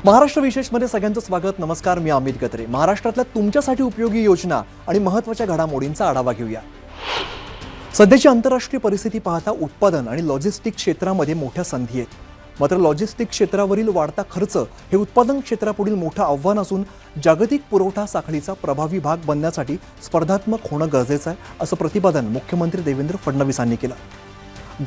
महाराष्ट्र विशेषमध्ये सगळ्यांचं स्वागत। नमस्कार, मी अमित गत्रे। महाराष्ट्रातल्या तुमच्यासाठी उपयोगी योजना आणि महत्त्वाच्या घडामोडींचा आढावा घेऊया। सध्याची आंतरराष्ट्रीय परिस्थिती पाहता उत्पादन आणि लॉजिस्टिक्स क्षेत्रामध्ये मोठ्या संधी आहेत। मात्र लॉजिस्टिक्स क्षेत्रावरील वाढता खर्च हे उत्पादन क्षेत्रापुढील मोठं आव्हान असून जागतिक पुरवठा साखळीचा प्रभावी भाग बनण्यासाठी स्पर्धात्मक होणं गरजेचं आहे, असं प्रतिपादन मुख्यमंत्री देवेंद्र फडणवीस यांनी केलं।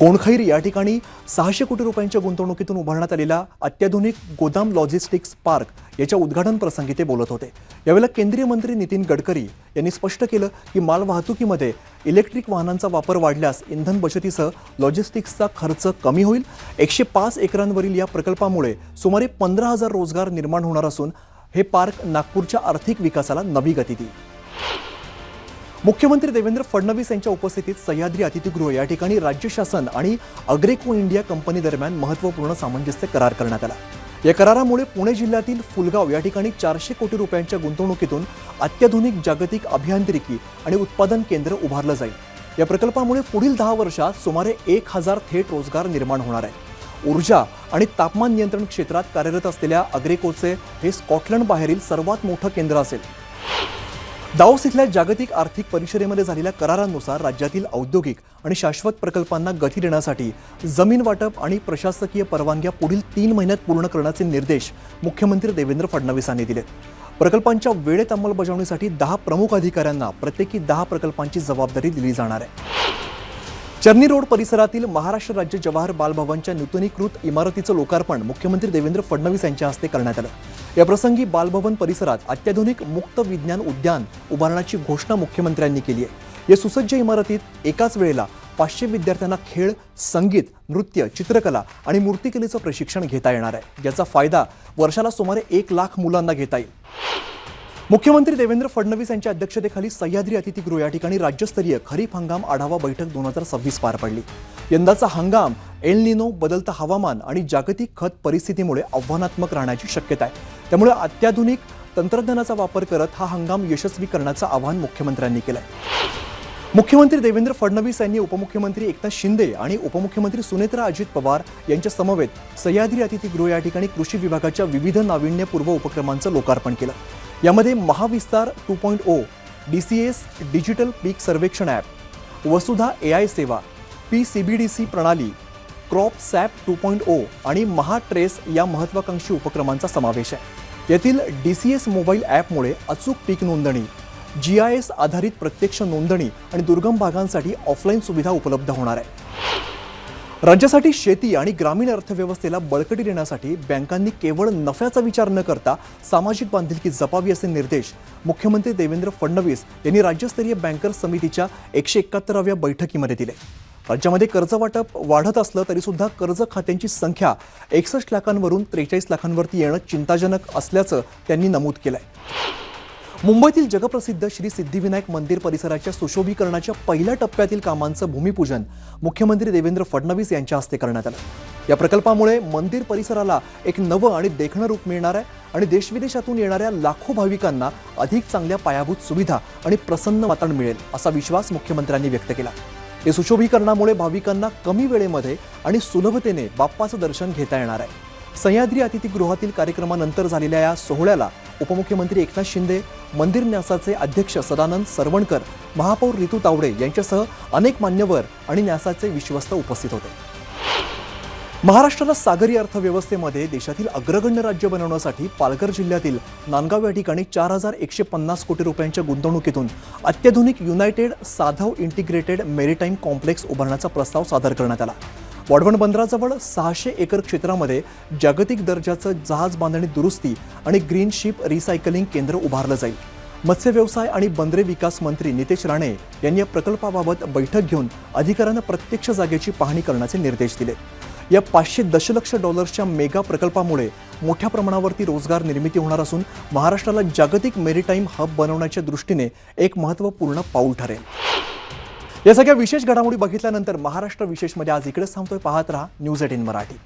गोंडखैर या ठिकाणी 600 कोटी रुपयांच्या गुंतवणुकीतून उभारण्यात आलेला अत्याधुनिक गोदाम लॉजिस्टिक्स पार्क याच्या उद्घाटन प्रसंगी ते बोलत होते। यावेळेला केंद्रीय मंत्री नितीन गडकरी यांनी स्पष्ट केलं की मालवाहतुकीमध्ये इलेक्ट्रिक वाहनांचा वापर वाढल्यास इंधन बचतीसह लॉजिस्टिक्सचा खर्च कमी होईल। 105 एकरांवरील या प्रकल्पामुळे सुमारे 15,000 रोजगार निर्माण होणार असून हे पार्क नागपूरच्या आर्थिक विकासाला नवी गती देईल। मुख्यमंत्री देवेंद्र फडणवीस यांच्या उपस्थितीत सह्याद्री अतिथीगृह या ठिकाणी राज्य शासन आणि अग्रेको इंडिया कंपनी दरम्यान महत्त्वपूर्ण सामंजस्य करार करण्यात आला। या करारामुळे पुणे जिल्ह्यातील फुलगाव या ठिकाणी 400 कोटी रुपयांच्या गुंतवणुकीतून अत्याधुनिक जागतिक अभियांत्रिकी आणि उत्पादन केंद्र उभारलं जाईल। या प्रकल्पामुळे पुढील 10 वर्षात सुमारे 1000 थेट रोजगार निर्माण होणार आहे। ऊर्जा आणि तापमान नियंत्रण क्षेत्रात कार्यरत असलेल्या अग्रेकोचे हे स्कॉटलंड बाहेरील सर्वात मोठं केंद्र असेल। दावोस इथल्या जागतिक आर्थिक परिषदेमध्ये झालेल्या करारानुसार राज्यातील औद्योगिक आणि शाश्वत प्रकल्पांना गती देण्यासाठी जमीन वाटप आणि प्रशासकीय परवानग्या पुढील 3 महिन्यात पूर्ण करण्याचे निर्देश मुख्यमंत्री देवेंद्र फडणवीस यांनी दिले। प्रकल्पांच्या वेळेत अंमलबजावणीसाठी 10 प्रमुख अधिकाऱ्यांना प्रत्येकी 10 प्रकल्पांची जबाबदारी दिली जाणार आहे। चर्नी रोड परिसरातील महाराष्ट्र राज्य जवाहर बालभवनच्या नूतनीकृत इमारतीचं लोकार्पण मुख्यमंत्री देवेंद्र फडणवीस यांच्या हस्ते करण्यात आलं। या प्रसंगी बालभवन परिसरात अत्याधुनिक मुक्त विज्ञान उद्यान उभारण्याची घोषणा मुख्यमंत्र्यांनी केली आहे। या सुसज्ज इमारतीत एकाच वेळेला 500 विद्यार्थ्यांना खेळ, संगीत, नृत्य, चित्रकला आणि मूर्तिकलेचं प्रशिक्षण घेता येणार आहे, ज्याचा फायदा वर्षाला सुमारे 1 लाख मुलांना घेता येईल। मुख्यमंत्री देवेंद्र फडणवीस यांच्या अध्यक्षतेखाली सह्याद्री अतिथीगृह या ठिकाणी राज्यस्तरीय खरीप हंगाम आढावा बैठक 2026 पार पडली। यंदाचा हंगाम एल निनो, बदलता हवामान आणि जागतिक खत परिस्थितीमुळे आव्हानात्मक राहण्याची शक्यता आहे। त्यामुळे अत्याधुनिक तंत्रज्ञानाचा वापर करत हा हंगाम यशस्वी करण्याचं आवाहन मुख्यमंत्र्यांनी केलं। मुख्यमंत्री देवेंद्र फडणवीस यांनी उपमुख्यमंत्री एकनाथ शिंदे आणि उपमुख्यमंत्री सुनेत्रा अजित पवार यांच्या समवेत सह्याद्री अतिथीगृह या ठिकाणी कृषी विभागाच्या विविध नाविन्यपूर्व उपक्रमांचं लोकार्पण केलं। यामध्ये महाविस्तार 2.0, DCS डिजिटल पीक सर्वेक्षण ॲप, वसुधा AI सेवा, PCBDC प्रणाली, क्रॉप सॅप 2.0 आणि महाट्रेस या महत्त्वाकांक्षी उपक्रमांचा समावेश आहे। यातील DCS मोबाईल ॲपमुळे अचूक पीक नोंदणी, GIS आधारित प्रत्यक्ष नोंदणी आणि दुर्गम भागांसाठी ऑफलाईन सुविधा उपलब्ध होणार आहे। राज्यासाठी शेती आणि ग्रामीण अर्थव्यवस्थेला बळकटी देण्यासाठी बँकांनी केवळ नफ्याचा विचार न करता सामाजिक बांधिलकी जपावी असे निर्देश मुख्यमंत्री देवेंद्र फडणवीस यांनी राज्यस्तरीय बँकर्स समितीच्या 171व्या बैठकीमध्ये दिले। राज्यामध्ये कर्ज वाटप वाढत असलं तरी सुद्धा कर्ज खात्यांची संख्या 61 लाखांवरून 43 लाखांवरती येणं चिंताजनक असल्याचं त्यांनी नमूद केलंय। मुंबईतील जगप्रसिद्ध श्री सिद्धिविनायक मंदिर परिसराच्या सुशोभीकरणाच्या पहिल्या टप्प्यातील कामांचं भूमिपूजन मुख्यमंत्री देवेंद्र फडणवीस यांच्या हस्ते करण्यात आलं। या प्रकल्पामुळे मंदिर परिसराला एक नवं आणि देखणं रूप मिळणार आहे आणि देशविदेशातून येणाऱ्या लाखो भाविकांना अधिक चांगल्या पायाभूत सुविधा आणि प्रसन्न वातावरण मिळेल असा विश्वास मुख्यमंत्र्यांनी व्यक्त केला। या सुशोभीकरणामुळे भाविकांना कमी वेळेमध्ये आणि सुलभतेने बाप्पाचं दर्शन घेता येणार आहे। सह्याद्री अतिथीगृहातील कार्यक्रमानंतर झालेल्या या सोहळ्याला उपमुख्यमंत्री एकनाथ शिंदे, मंदिर न्यासाचे अध्यक्ष सदानंद सरवणकर, महापौर रितू तावडे यांच्यासह अनेक मान्यवर आणि न्यासाचे विश्वस्त उपस्थित होते। महाराष्ट्राला सागरी अर्थव्यवस्थेमध्ये देशातील अग्रगण्य राज्य बनवण्यासाठी पालघर जिल्ह्यातील नांदगाव या ठिकाणी 4150 कोटी रुपयांच्या गुंतवणुकीतून अत्याधुनिक युनायटेड साधव इंटिग्रेटेड मेरीटाईम कॉम्प्लेक्स उभारण्याचा प्रस्ताव सादर करण्यात आला। वाढवण बंदराजवळ 600 एकर क्षेत्रामध्ये जागतिक दर्जाचं जहाज बांधणी दुरुस्ती आणि ग्रीन शिप रिसायकलिंग केंद्र उभारलं जाईल। मत्स्य व्यवसाय आणि बंदरे विकास मंत्री नितेश राणे यांनी या प्रकल्पाबाबत बैठक घेऊन अधिकाऱ्यांना प्रत्यक्ष जागेची पाहणी करण्याचे निर्देश दिले। या 500 दशलक्ष डॉलर्सच्या मेगा प्रकल्पामुळे मोठ्या प्रमाणावरती रोजगार निर्मिती होणार असून महाराष्ट्राला जागतिक मेरीटाईम हब बनवण्याच्या दृष्टीने एक महत्त्वपूर्ण पाऊल ठरेल। या सगळ्या विशेष घडामोडी बघितल्यानंतर महाराष्ट्र विशेषमध्ये आज इकडेच थांबतोय। पाहत रहा न्यूज 18 मराठी।